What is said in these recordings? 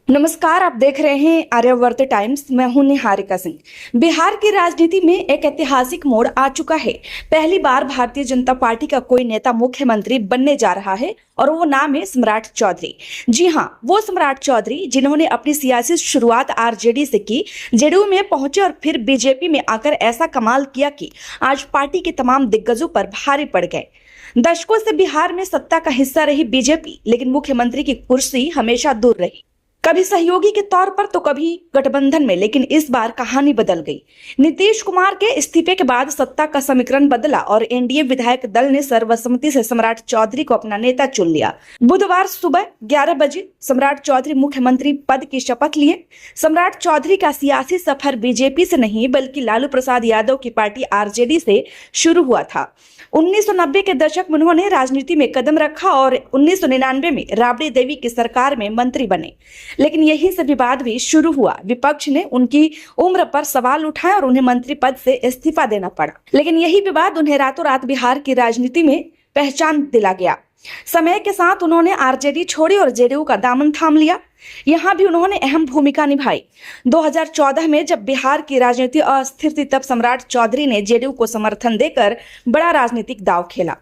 नमस्कार, आप देख रहे हैं आर्यावर्त टाइम्स। मैं हूं निहारिका सिंह। बिहार की राजनीति में एक ऐतिहासिक मोड़ आ चुका है। पहली बार भारतीय जनता पार्टी का कोई नेता मुख्यमंत्री बनने जा रहा है और वो नाम है सम्राट चौधरी। जी हां, वो सम्राट चौधरी जिन्होंने अपनी सियासी शुरुआत आरजेडी से की, जेडीयू में पहुंचे और फिर बीजेपी में आकर ऐसा कमाल किया कि आज पार्टी के तमाम दिग्गजों पर भारी पड़ गए। दशकों से बिहार में सत्ता का हिस्सा रही बीजेपी, लेकिन मुख्यमंत्री की कुर्सी हमेशा दूर रही, कभी सहयोगी के तौर पर तो कभी गठबंधन में। लेकिन इस बार कहानी बदल गई। नीतीश कुमार के इस्तीफे के बाद सत्ता का समीकरण बदला और एनडीए विधायक दल ने सर्वसम्मति से सम्राट चौधरी को अपना नेता चुन लिया। बुधवार सुबह 11 बजे सम्राट चौधरी मुख्यमंत्री पद की शपथ लिए। सम्राट चौधरी का सियासी सफर बीजेपी से नहीं बल्कि लालू प्रसाद यादव की पार्टी आरजेडी से शुरू हुआ था। 1990 के दशक में उन्होंने राजनीति में कदम रखा और 1999 में राबड़ी देवी की सरकार में मंत्री बने। लेकिन यही से विवाद भी शुरू हुआ। विपक्ष ने उनकी उम्र पर सवाल उठाए और उन्हें मंत्री पद से इस्तीफा देना पड़ा। लेकिन यही विवाद उन्हें रातों रात बिहार की राजनीति में पहचान दिला गया। समय के साथ उन्होंने आरजेडी छोड़ी और जेडीयू का दामन थाम लिया। यहां भी उन्होंने अहम भूमिका निभाई। 2014 में जब बिहार की राजनीति अस्थिर थी, तब सम्राट चौधरी ने जेडीयू को समर्थन देकर बड़ा राजनीतिक दांव खेला।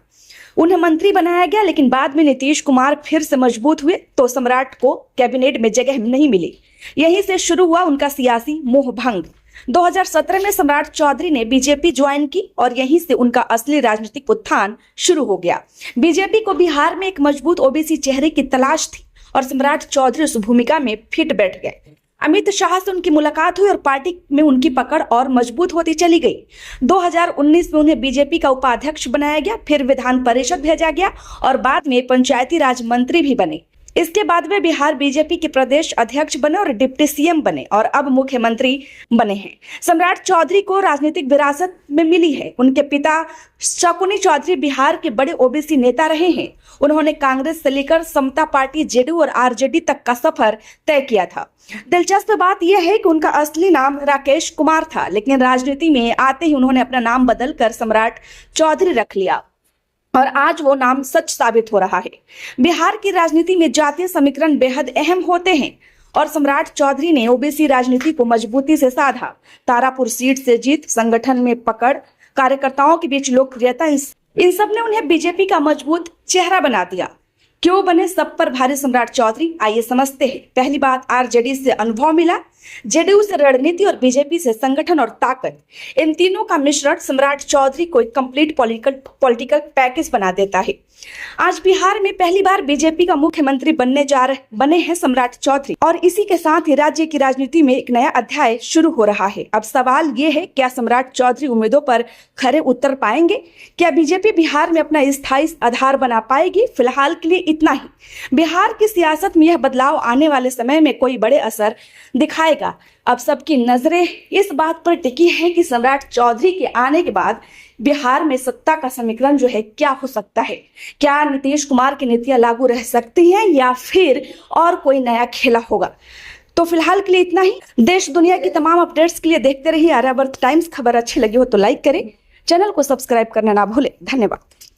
उन्हें मंत्री बनाया गया, लेकिन बाद में नीतीश कुमार फिर से मजबूत हुए तो सम्राट को कैबिनेट में जगह नहीं मिली। यहीं से शुरू हुआ उनका सियासी मोह भंग। 2017 में सम्राट चौधरी ने बीजेपी ज्वाइन की और यहीं से उनका असली राजनीतिक उत्थान शुरू हो गया। बीजेपी को बिहार में एक मजबूत ओबीसी चेहरे की तलाश थी और सम्राट चौधरी उस भूमिका में फिट बैठ गए। अमित शाह से उनकी मुलाकात हुई और पार्टी में उनकी पकड़ और मजबूत होती चली गई। 2019 में उन्हें बीजेपी का उपाध्यक्ष बनाया गया, फिर विधान परिषद भेजा गया और बाद में पंचायती राज मंत्री भी बने। इसके बाद वे बिहार बीजेपी के प्रदेश अध्यक्ष बने और डिप्टी सीएम बने और अब मुख्यमंत्री बने हैं। सम्राट चौधरी को राजनीतिक विरासत में मिली है। उनके पिता शकुनी चौधरी बिहार के बड़े ओबीसी नेता रहे हैं। उन्होंने कांग्रेस से लेकर समता पार्टी, जेडीयू और आरजेडी तक का सफर तय किया था। दिलचस्प बात यह है कि उनका असली नाम राकेश कुमार था, लेकिन राजनीति में आते ही उन्होंने अपना नाम बदलकर सम्राट चौधरी रख लिया और आज वो नाम सच साबित हो रहा है। बिहार की राजनीति में जातीय समीकरण बेहद अहम होते हैं और सम्राट चौधरी ने ओबीसी राजनीति को मजबूती से साधा। तारापुर सीट से जीत, संगठन में पकड़, कार्यकर्ताओं के बीच लोकप्रियता, इन सब ने उन्हें बीजेपी का मजबूत चेहरा बना दिया। क्यों बने सब पर भारी सम्राट चौधरी, आइए समझते हैं। पहली बात, आरजेडी से अनुभव मिला, जेडीयू से रणनीति और बीजेपी से संगठन और ताकत। इन तीनों का मिश्रण सम्राट चौधरी को एक कंप्लीट पॉलिटिकल पैकेज बना देता है। आज बिहार में पहली बार बीजेपी का मुख्यमंत्री बने हैं सम्राट चौधरी और इसी के साथ ही राज्य की राजनीति में एक नया अध्याय शुरू हो रहा है। अब सवाल ये है, क्या सम्राट चौधरी उम्मीदों पर खरे उतर पाएंगे? क्या बीजेपी बिहार में अपना स्थायी आधार बना पाएगी? फिलहाल के लिए इतना ही। बिहार की सियासत में यह बदलाव आने वाले समय में कोई बड़े असर दिखाएगा। अब सबकी नजरें इस बात पर टिकी है कि सम्राट चौधरी के आने के बाद बिहार में सत्ता का समीकरण जो है क्या हो सकता है। क्या नीतीश कुमार की नीतियां लागू रह सकती हैं या फिर और कोई नया खेला होगा? तो फिलहाल के लिए इतना ही। देश दुनिया की तमाम अपडेट्स के लिए देखते रहिए आर्यावर्त टाइम्स। खबर अच्छी लगी हो तो लाइक करें, चैनल को सब्सक्राइब करना ना भूलें। धन्यवाद।